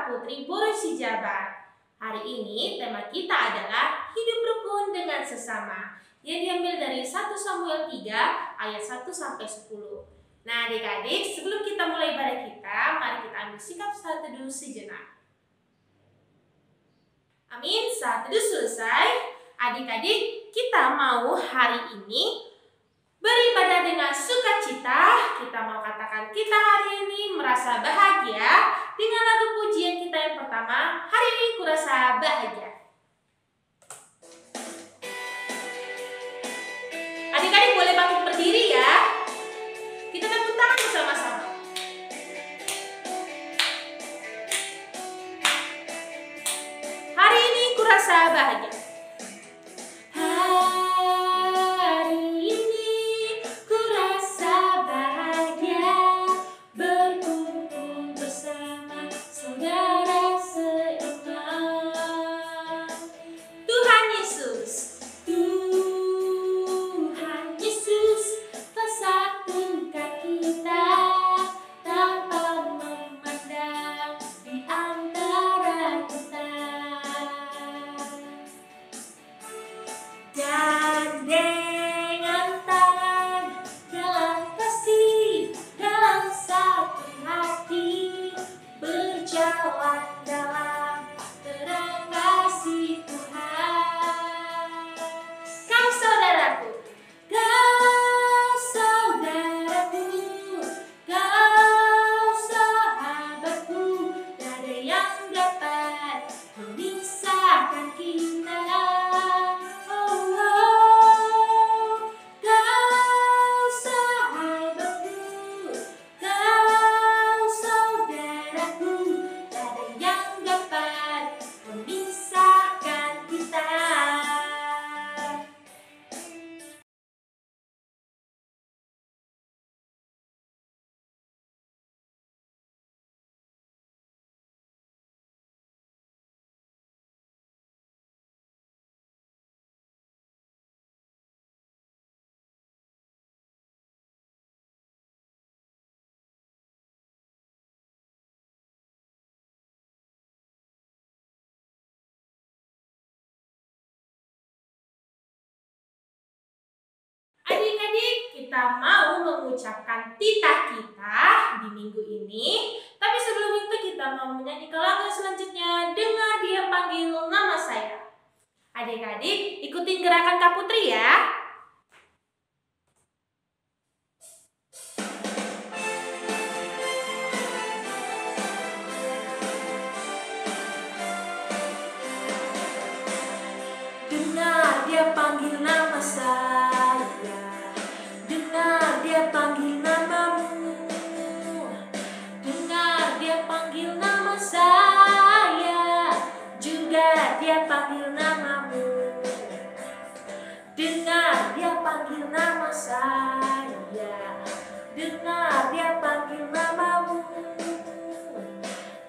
Putri Boris Jabar. Hari ini tema kita adalah hidup rukun dengan sesama yang diambil dari 1 Samuel 3 ayat 1 sampai 10. Nah, adik-adik, sebelum kita mulai ibadah kita, mari kita ambil sikap saat teduh sejenak. Amin. Saat teduh selesai, adik-adik, kita mau hari ini beribadah dengan sukacita. Kita mau katakan kita hari ini merasa bahagia dengan lagu pujian kita yang pertama, hari ini kurasa bahagia. Adik-adik boleh bangkit berdiri ya. Kita tepuk tangan bersama-sama. Hari ini kurasa bahagia. Adik-adik, kita mau mengucapkan titah kita di minggu ini. Tapi sebelum itu kita mau menyanyikan lagu selanjutnya, Dengar Dia Panggil Nama Saya. Adik-adik, ikutin gerakan Kak Putri ya. Dengar Dia panggil nama saya. Dengar Dia panggil namamu. Dengar Dia panggil nama saya. Juga Dia panggil namamu. Dengar Dia panggil nama saya. Dengar Dia panggil namamu.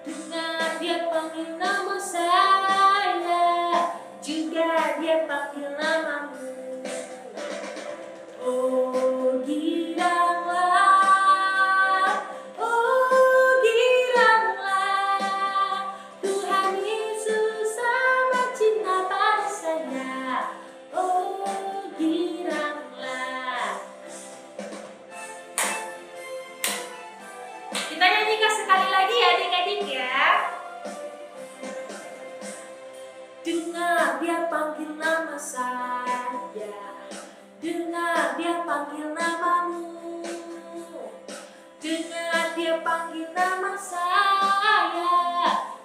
Dengar Dia panggil nama saya. Juga Dia panggil namamu. Oh giranglah, Tuhan Yesus amat cinta pada saya. Oh giranglah. Kita nyanyikan sekali lagi ya adik-adik ya. Dengar Dia panggil nama saya. Dengar Dia panggil namamu. Dengar Dia panggil nama saya.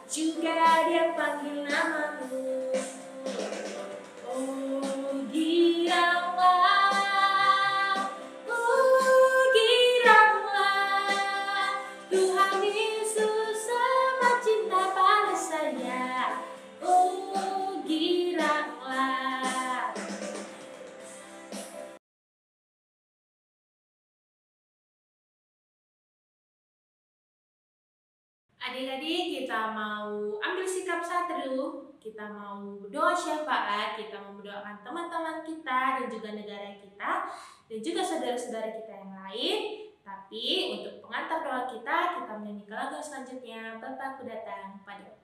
Juga Dia panggil namamu. Oh giranglah, Tuhan Yesus amat cinta pada saya. Oh giranglah. Adik-adik, kita mau ambil sikap saat teduh. Kita mau berdoa syafaat. Kita mau mendoakan teman-teman kita dan juga negara kita dan juga saudara-saudara kita yang lain. Tapi untuk pengantar doa kita menyanyikan lagu selanjutnya, Bapakku Datang Padamu.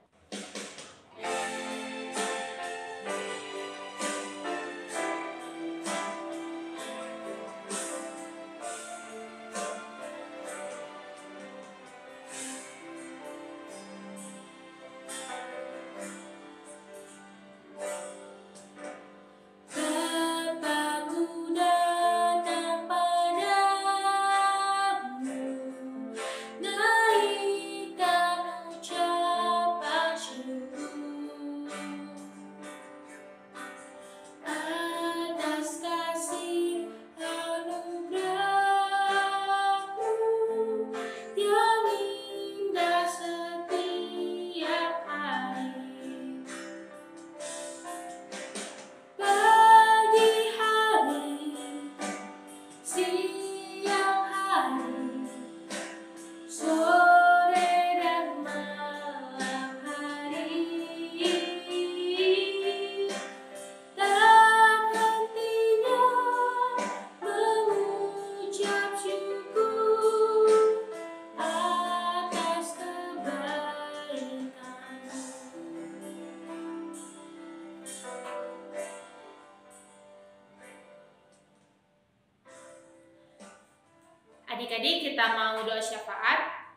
Adik-adik, kita mau doa syafaat.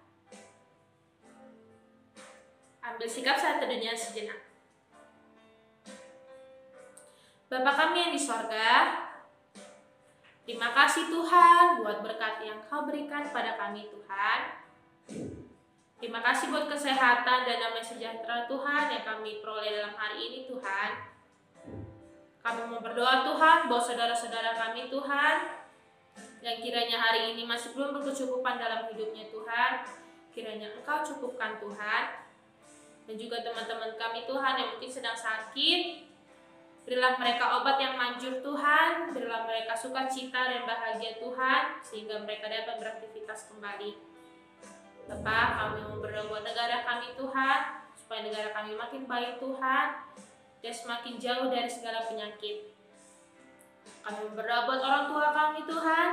Ambil sikap saat teduhnya sejenak. Bapa kami yang di sorga, terima kasih Tuhan buat berkat yang Kau berikan pada kami Tuhan. Terima kasih buat kesehatan dan damai sejahtera Tuhan yang kami peroleh dalam hari ini Tuhan. Kami mau berdoa Tuhan buat saudara-saudara kami Tuhan, yang kiranya hari ini masih belum berkecukupan dalam hidupnya Tuhan, kiranya Engkau cukupkan Tuhan. Dan juga teman-teman kami Tuhan yang mungkin sedang sakit, berilah mereka obat yang manjur Tuhan, berilah mereka sukacita dan bahagia Tuhan, sehingga mereka dapat beraktivitas kembali. Bapak, kami mau berdoa buat negara kami Tuhan, supaya negara kami makin baik Tuhan, dan semakin jauh dari segala penyakit. Kami berdoa buat orang tua kami Tuhan,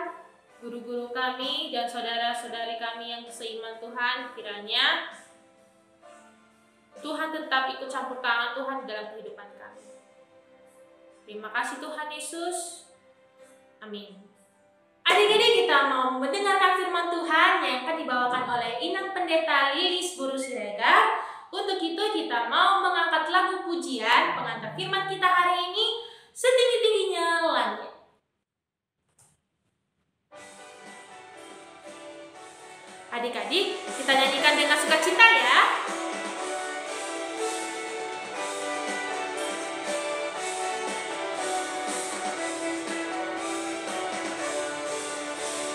guru-guru kami, dan saudara-saudari kami yang seiman Tuhan, kiranya Tuhan tetap ikut campur tangan Tuhan dalam kehidupan kami. Terima kasih Tuhan Yesus. Amin. Adik-adik, kita mau mendengarkan firman Tuhan yang akan dibawakan oleh Inang Pendeta Lilis Guru Siregar. Untuk itu kita mau mengangkat lagu pujian pengantar firman kita hari ini, Setinggi-tingginya Langit. Adik-adik, kita nyanyikan dengan sukacita ya.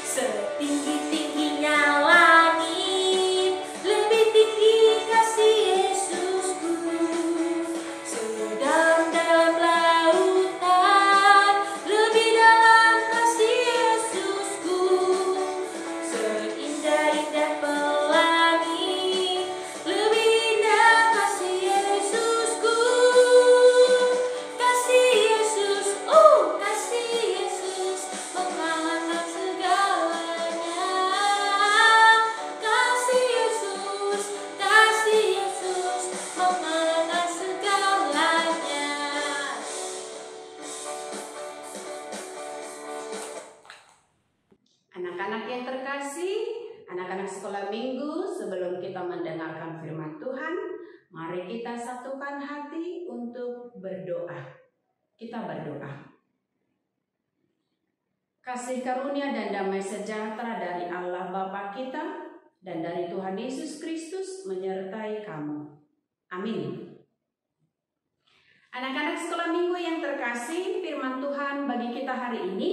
Setinggi-tingginya langit, lebih tinggi kasih Yesusku. Sedalam-dalam lautan, lebih dalam kasih Yesusku. Seindah-indah pelangi, lebih indah kasih Yesusku. Kasih Yesus, kasih Yesus, mengalahkan segalanya. Kasih Yesus, mengalahkan segalanya. Anak-anak yang terkasih, anak-anak sekolah minggu, sebelum kita mendengarkan firman Tuhan, mari kita satukan hati untuk berdoa. Kita berdoa. Kasih karunia dan damai sejahtera dari Allah Bapa kita dan dari Tuhan Yesus Kristus menyertai kamu. Amin. Anak-anak sekolah minggu yang terkasih, firman Tuhan bagi kita hari ini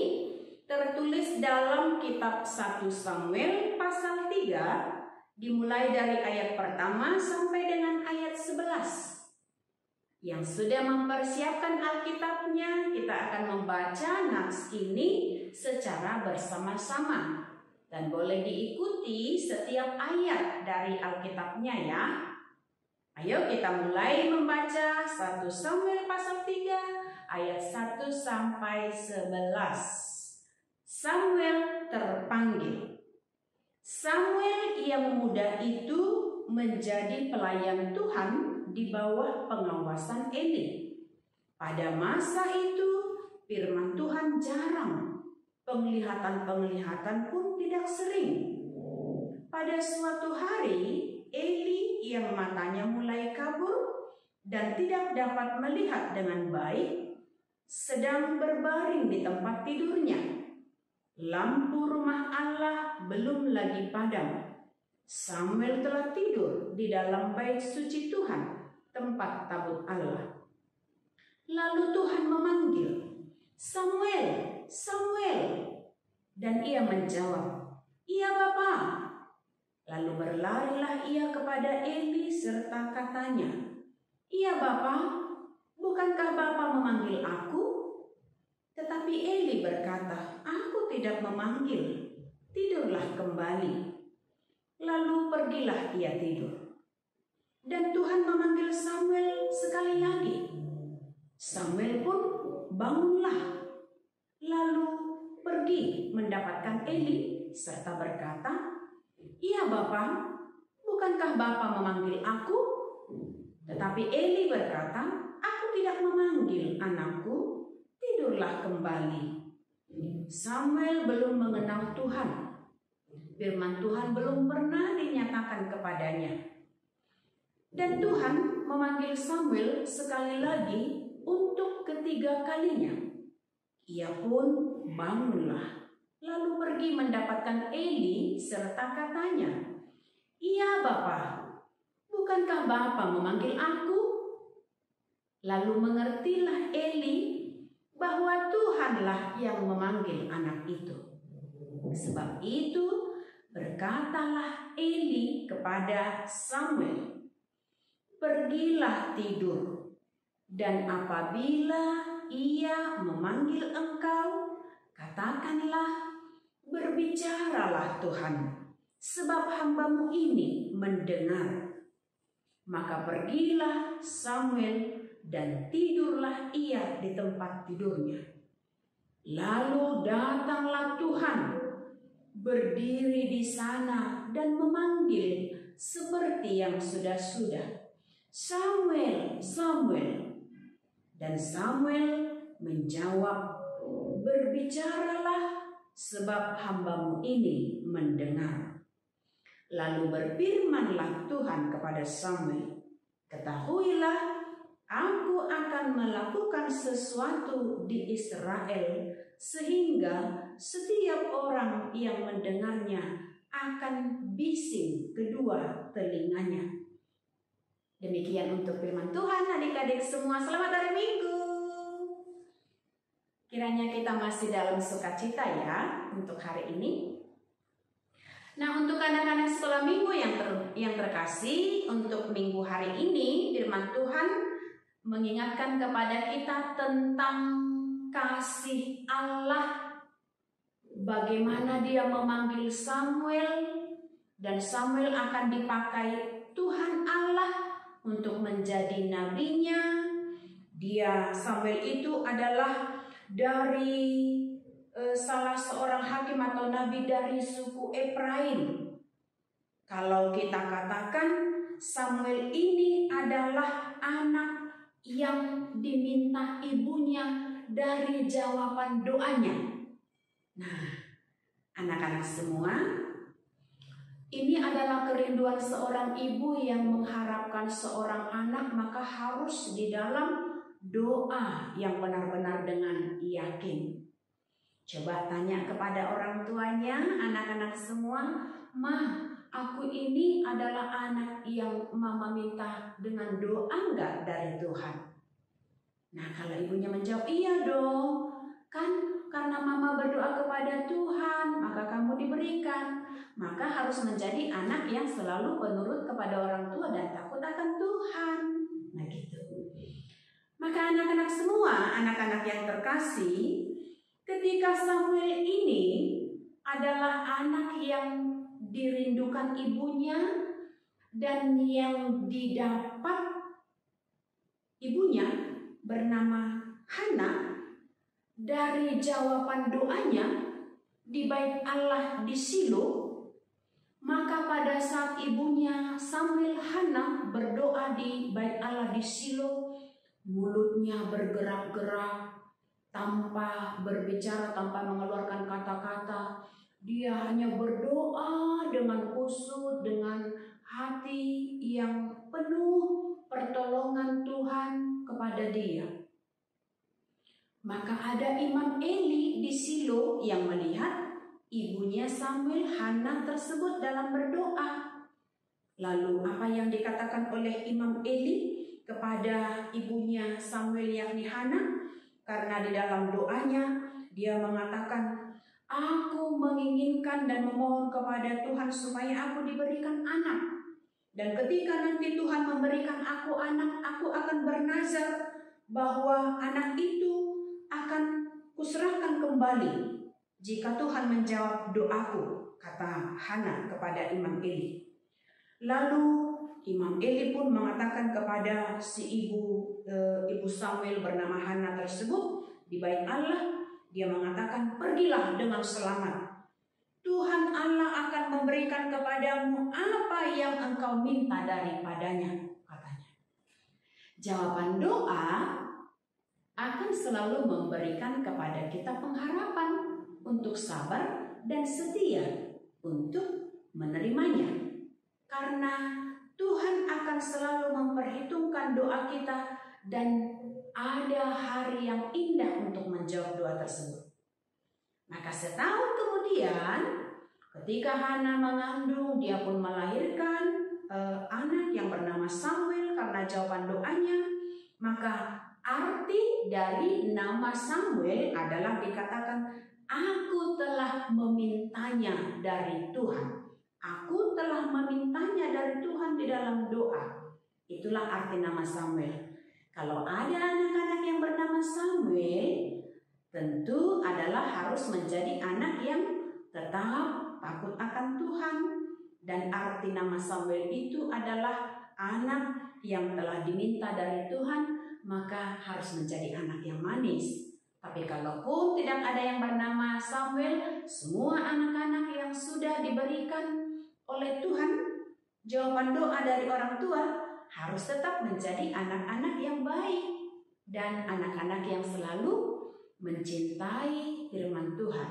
tertulis dalam kitab 1 Samuel pasal 3, dimulai dari ayat pertama sampai dengan ayat 11. Yang sudah mempersiapkan Alkitabnya, kita akan membaca nats ini secara bersama-sama. Dan boleh diikuti setiap ayat dari Alkitabnya ya. Ayo kita mulai membaca 1 Samuel pasal 3 ayat 1 sampai 11. Samuel terpanggil. Samuel yang muda itu menjadi pelayan Tuhan di bawah pengawasan Eli. Pada masa itu firman Tuhan jarang, penglihatan-penglihatan pun tidak sering. Pada suatu hari Eli yang matanya mulai kabur dan tidak dapat melihat dengan baik sedang berbaring di tempat tidurnya. Lampu rumah Allah belum lagi padam. Samuel telah tidur di dalam bait suci Tuhan, tempat tabut Allah. Lalu Tuhan memanggil, "Samuel, Samuel." Dan ia menjawab, "Iya Bapa." Lalu berlarilah ia kepada Eli serta katanya, "Iya Bapa, bukankah Bapa memanggil aku?" Tetapi Eli berkata, "Aku tidak memanggil, tidurlah kembali." Lalu pergilah ia tidur. Dan Tuhan memanggil Samuel sekali lagi. Samuel pun bangunlah, lalu pergi mendapatkan Eli serta berkata, "Iya Bapa, bukankah Bapa memanggil aku?" Tetapi Eli berkata, "Aku tidak memanggil anakku, tidurlah kembali." Samuel belum mengenal Tuhan. Firman Tuhan belum pernah dinyatakan kepadanya. Dan Tuhan memanggil Samuel sekali lagi untuk ketiga kalinya. Ia pun bangunlah, lalu pergi mendapatkan Eli serta katanya, "Iya Bapa, bukankah Bapa memanggil aku?" Lalu mengertilah Eli bahwa Tuhanlah yang memanggil anak itu. Sebab itu berkatalah Eli kepada Samuel, "Pergilah tidur, dan apabila ia memanggil engkau, katakanlah, berbicaralah Tuhan, sebab hamba-Mu ini mendengar." Maka pergilah Samuel dan tidurlah ia di tempat tidurnya. Lalu datanglah Tuhan, berdiri di sana dan memanggil seperti yang sudah-sudah, "Samuel, Samuel." Dan Samuel menjawab, "Berbicaralah, sebab hamba-Mu ini mendengar." Lalu berfirmanlah Tuhan kepada Samuel, "Ketahuilah, aku akan melakukan sesuatu di Israel sehingga setiap orang yang mendengarnya akan bising kedua telinganya." Demikian untuk firman Tuhan. Adik-adik semua, selamat hari Minggu. Kiranya kita masih dalam sukacita ya untuk hari ini. Nah, untuk anak-anak sekolah minggu yang terkasih, untuk minggu hari ini firman Tuhan mengingatkan kepada kita tentang kasih Allah. Bagaimana Dia memanggil Samuel, dan Samuel akan dipakai Tuhan Allah untuk menjadi nabinya. Samuel itu adalah dari salah seorang hakim atau nabi dari suku Efraim. Kalau kita katakan Samuel ini adalah anak yang diminta ibunya dari jawaban doanya. Nah, anak-anak semua, ini adalah kerinduan seorang ibu yang mengharapkan seorang anak, maka harus di dalam doa yang benar-benar dengan yakin. Coba tanya kepada orang tuanya, anak-anak semua, "Ma, aku ini adalah anak yang mama minta dengan doa enggak dari Tuhan?" Nah, kalau ibunya menjawab, "Iya dong, kan karena mama berdoa kepada Tuhan, maka kamu diberikan." Maka harus menjadi anak yang selalu penurut kepada orang tua dan takut akan Tuhan. Nah gitu. Maka anak-anak semua, anak-anak yang terkasih, ketika Samuel ini adalah anak yang dirindukan ibunya dan yang didapat ibunya bernama Hana, dari jawaban doanya di bait Allah di Shilo, Maka pada saat ibunya Samuel Hana berdoa di bait Allah di Shilo, mulutnya bergerak-gerak tanpa berbicara, tanpa mengeluarkan kata-kata. Dia hanya berdoa dengan khusyuk, dengan hati yang penuh pertolongan Tuhan kepada dia. Maka ada Imam Eli di Shilo yang melihat ibunya Samuel Hana tersebut dalam berdoa. Lalu apa yang dikatakan oleh Imam Eli kepada ibunya Samuel yakni Hana? Karena di dalam doanya dia mengatakan, aku menginginkan dan memohon kepada Tuhan supaya aku diberikan anak. Dan ketika nanti Tuhan memberikan aku anak, aku akan bernazar bahwa anak itu akan kuserahkan kembali jika Tuhan menjawab doaku, kata Hana kepada Imam Eli. Lalu Imam Eli pun mengatakan kepada si ibu Samuel bernama Hana tersebut di bait Allah, dia mengatakan, pergilah dengan selamat. Tuhan Allah akan memberikan kepadamu apa yang engkau minta daripadanya, katanya. Jawaban doa akan selalu memberikan kepada kita pengharapan untuk sabar dan setia untuk menerimanya. Karena Tuhan akan selalu memperhitungkan doa kita dan ada hari yang indah untuk menjawab doa tersebut. Maka setahun kemudian ketika Hana mengandung, dia pun melahirkan anak yang bernama Samuel karena jawaban doanya. Maka arti dari nama Samuel adalah dikatakan, aku telah memintanya dari Tuhan. Aku telah memintanya dari Tuhan di dalam doa. Itulah arti nama Samuel. Kalau ada anak-anak yang bernama Samuel, tentu adalah harus menjadi anak yang tetap takut akan Tuhan. Dan arti nama Samuel itu adalah anak yang telah diminta dari Tuhan, maka harus menjadi anak yang manis. Tapi kalaupun tidak ada yang bernama Samuel, semua anak-anak yang sudah diberikan oleh Tuhan jawaban doa dari orang tua harus tetap menjadi anak-anak yang baik dan anak-anak yang selalu mencintai firman Tuhan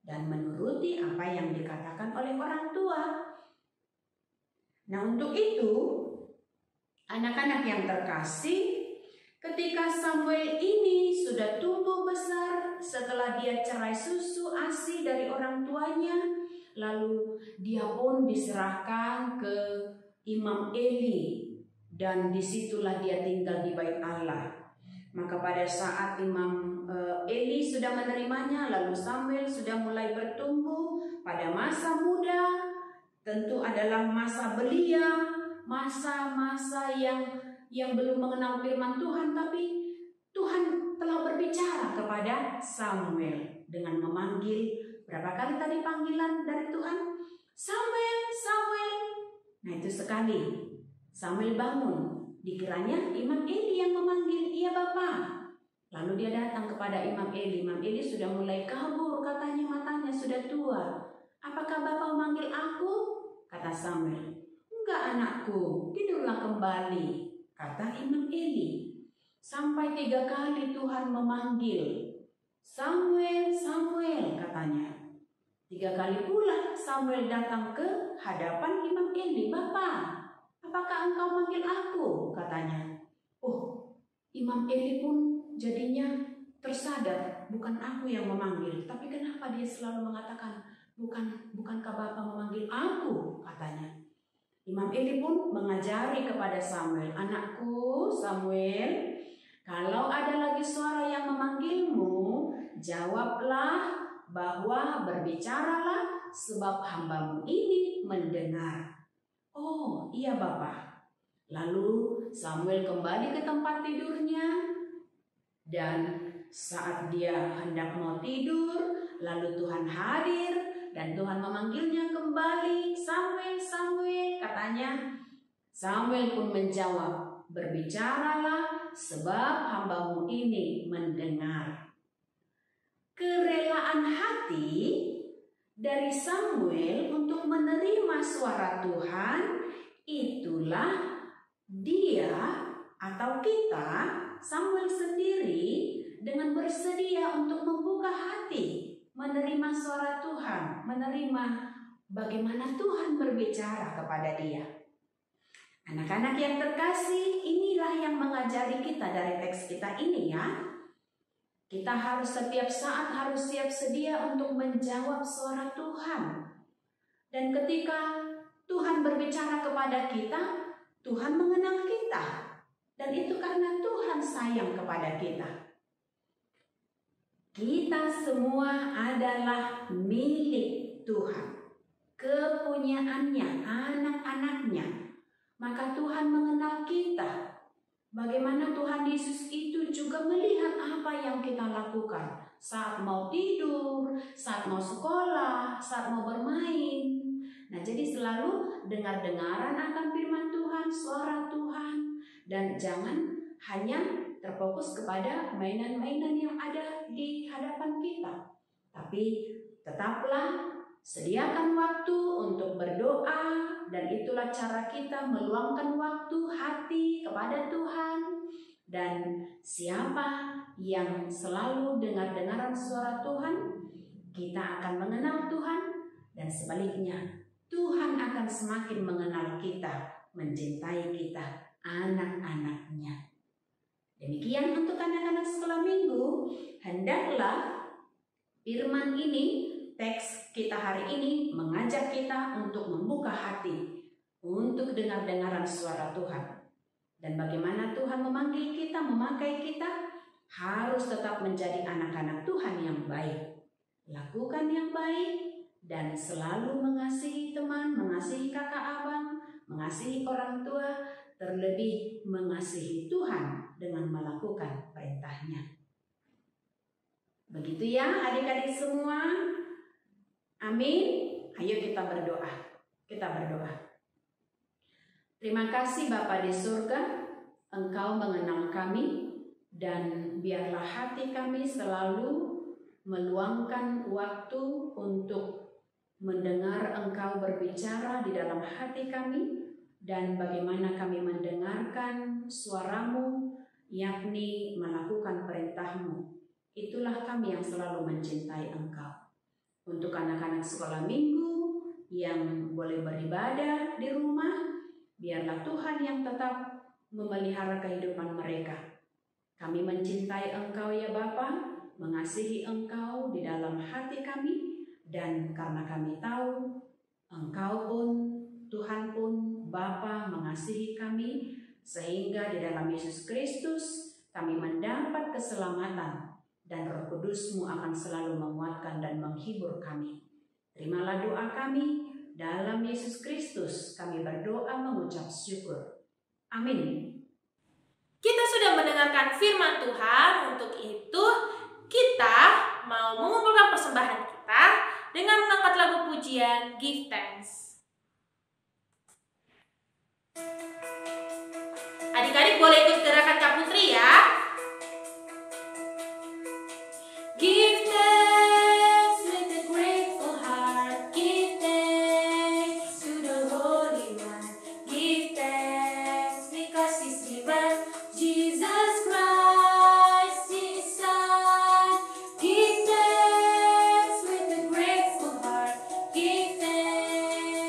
dan menuruti apa yang dikatakan oleh orang tua. Nah, untuk itu anak-anak yang terkasih, ketika Samuel ini sudah tumbuh besar setelah dia cerai susu ASI dari orang tuanya, lalu dia pun diserahkan ke Imam Eli dan disitulah dia tinggal di bait Allah. Maka pada saat Imam Eli sudah menerimanya, lalu Samuel sudah mulai bertumbuh pada masa muda, tentu adalah masa belia, masa-masa yang belum mengenal firman Tuhan, tapi Tuhan telah berbicara kepada Samuel dengan memanggil. Berapa kali tadi panggilan dari Tuhan? Samuel, Samuel. Nah, itu sekali Samuel bangun. Dikiranya Imam Eli yang memanggil, iya Bapak. Lalu dia datang kepada Imam Eli. Imam Eli sudah mulai kabur, katanya matanya sudah tua. Apakah Bapak memanggil aku? Kata Samuel. Enggak anakku, tidurlah kembali, kata Imam Eli. Sampai 3 kali Tuhan memanggil. Samuel, Samuel, katanya. 3 kali pula Samuel datang ke hadapan Imam Eli. Bapak, apakah engkau manggil aku? Katanya. Oh, Imam Eli pun jadinya tersadar, bukan aku yang memanggil. Tapi kenapa dia selalu mengatakan, bukankah Bapak memanggil aku? Katanya. Imam Eli pun mengajari kepada Samuel, anakku Samuel, kalau ada lagi suara yang memanggilmu, jawablah bahwa berbicaralah sebab hambamu ini mendengar. Oh iya Bapak. Lalu Samuel kembali ke tempat tidurnya dan saat dia hendak mau tidur, lalu Tuhan hadir dan Tuhan memanggilnya kembali. Samuel, Samuel, katanya. Samuel pun menjawab, berbicaralah sebab hambamu ini mendengar. Kerelaan hati dari Samuel untuk menerima suara Tuhan, itulah dia atau kita, Samuel sendiri, dengan bersedia untuk membuka hati, menerima suara Tuhan, menerima bagaimana Tuhan berbicara kepada dia. Anak-anak yang terkasih, inilah yang mengajari kita dari teks kita ini ya. Kita harus setiap saat harus siap sedia untuk menjawab suara Tuhan. Dan ketika Tuhan berbicara kepada kita, Tuhan mengenal kita. Dan itu karena Tuhan sayang kepada kita. Kita semua adalah milik Tuhan. Kepunyaannya, anak-anaknya. Maka Tuhan mengenal kita. Bagaimana Tuhan Yesus itu juga melihat apa yang kita lakukan. Saat mau tidur, saat mau sekolah, saat mau bermain. Nah, jadi selalu dengar-dengaran akan firman Tuhan, suara Tuhan. Dan jangan hanya terfokus kepada mainan-mainan yang ada di hadapan kita. Tapi tetaplah sediakan waktu untuk berdoa. Dan itulah cara kita meluangkan waktu hati kepada Tuhan. Dan siapa yang selalu dengar-dengaran suara Tuhan, kita akan mengenal Tuhan. Dan sebaliknya, Tuhan akan semakin mengenal kita, mencintai kita, anak-anaknya. Demikian untuk anak-anak sekolah minggu. Hendaklah firman ini, teks kita hari ini mengajak kita untuk membuka hati, untuk dengar-dengaran suara Tuhan. Dan bagaimana Tuhan memanggil kita, memakai kita, harus tetap menjadi anak-anak Tuhan yang baik. Lakukan yang baik dan selalu mengasihi teman, mengasihi kakak abang, mengasihi orang tua, terlebih mengasihi Tuhan dengan melakukan perintahnya. Begitu ya adik-adik semua. Amin. Ayo kita berdoa. Kita berdoa. Terima kasih Bapa di surga, Engkau mengenal kami, dan biarlah hati kami selalu meluangkan waktu untuk mendengar Engkau berbicara di dalam hati kami, dan bagaimana kami mendengarkan suara-Mu, yakni melakukan perintah-Mu. Itulah kami yang selalu mencintai Engkau. Untuk anak-anak sekolah minggu yang boleh beribadah di rumah, biarlah Tuhan yang tetap memelihara kehidupan mereka. Kami mencintai Engkau ya Bapa, mengasihi Engkau di dalam hati kami, dan karena kami tahu Engkau pun, Tuhan pun, Bapa mengasihi kami, sehingga di dalam Yesus Kristus kami mendapat keselamatan. Dan Roh Kudus-Mu akan selalu menguatkan dan menghibur kami. Terimalah doa kami, dalam Yesus Kristus kami berdoa mengucap syukur. Amin. Kita sudah mendengarkan firman Tuhan, untuk itu kita mau mengumpulkan persembahan kita dengan mengangkat lagu pujian Give Thanks. Adik-adik boleh ikut gerakan Kak Putri ya. Give thanks with a grateful heart. Give thanks to the Holy One. Give thanks because He's given Jesus Christ His Son. Give thanks with a grateful heart. Give thanks.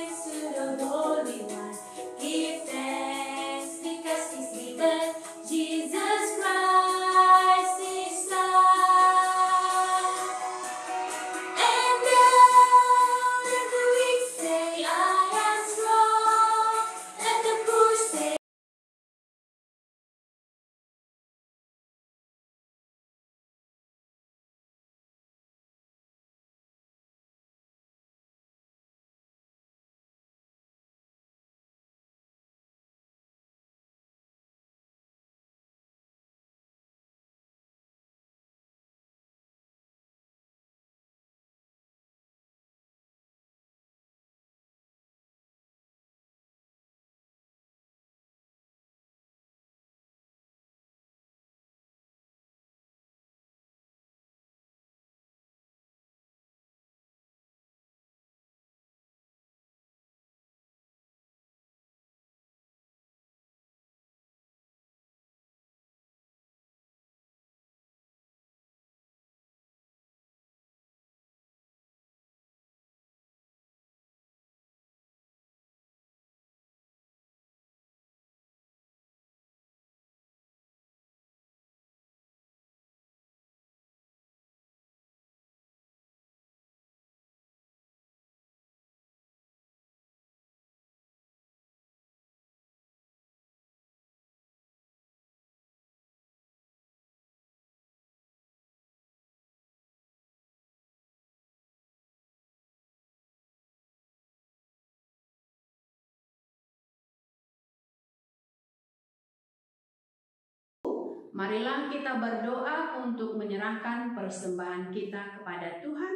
Marilah kita berdoa untuk menyerahkan persembahan kita kepada Tuhan.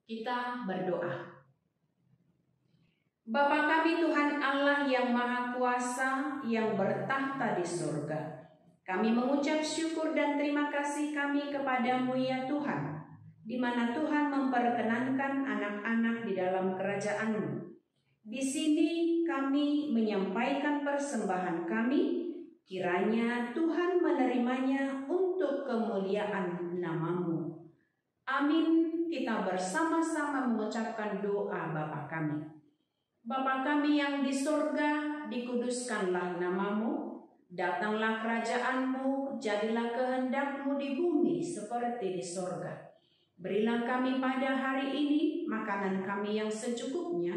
Kita berdoa. Bapa kami Tuhan Allah yang Maha Kuasa, yang bertahta di surga, kami mengucap syukur dan terima kasih kami kepadamu ya Tuhan, di mana Tuhan memperkenankan anak-anak di dalam kerajaan-Mu. Di sini kami menyampaikan persembahan kami, kiranya Tuhan menerimanya untuk kemuliaan nama-Mu. Amin. Kita bersama-sama mengucapkan doa Bapa kami. Bapa kami yang di surga, dikuduskanlah nama-Mu, datanglah kerajaan-Mu, jadilah kehendak-Mu di bumi seperti di surga. Berilah kami pada hari ini makanan kami yang secukupnya,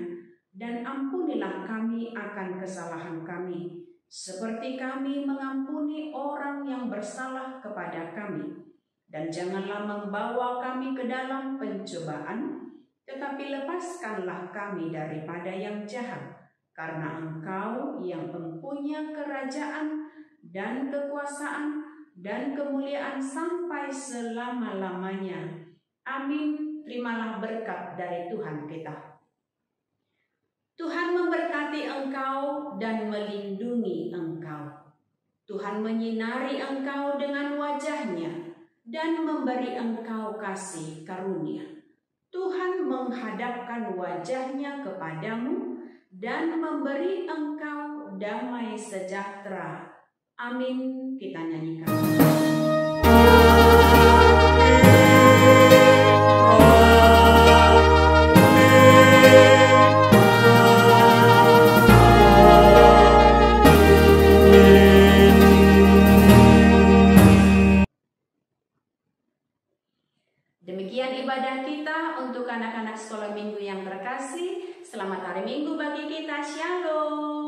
dan ampunilah kami akan kesalahan kami, seperti kami mengampuni orang yang bersalah kepada kami. Dan janganlah membawa kami ke dalam pencobaan, tetapi lepaskanlah kami daripada yang jahat. Karena Engkau yang mempunyai kerajaan dan kekuasaan dan kemuliaan sampai selama-lamanya. Amin. Terimalah berkat dari Tuhan kita. Tuhan memberkati engkau dan melindungi engkau. Tuhan menyinari engkau dengan wajah-Nya dan memberi engkau kasih karunia. Tuhan menghadapkan wajah-Nya kepadamu dan memberi engkau damai sejahtera. Amin. Kita nyanyikan. Demikian ibadah kita untuk anak-anak sekolah minggu yang terkasih. Selamat hari Minggu bagi kita. Shalom.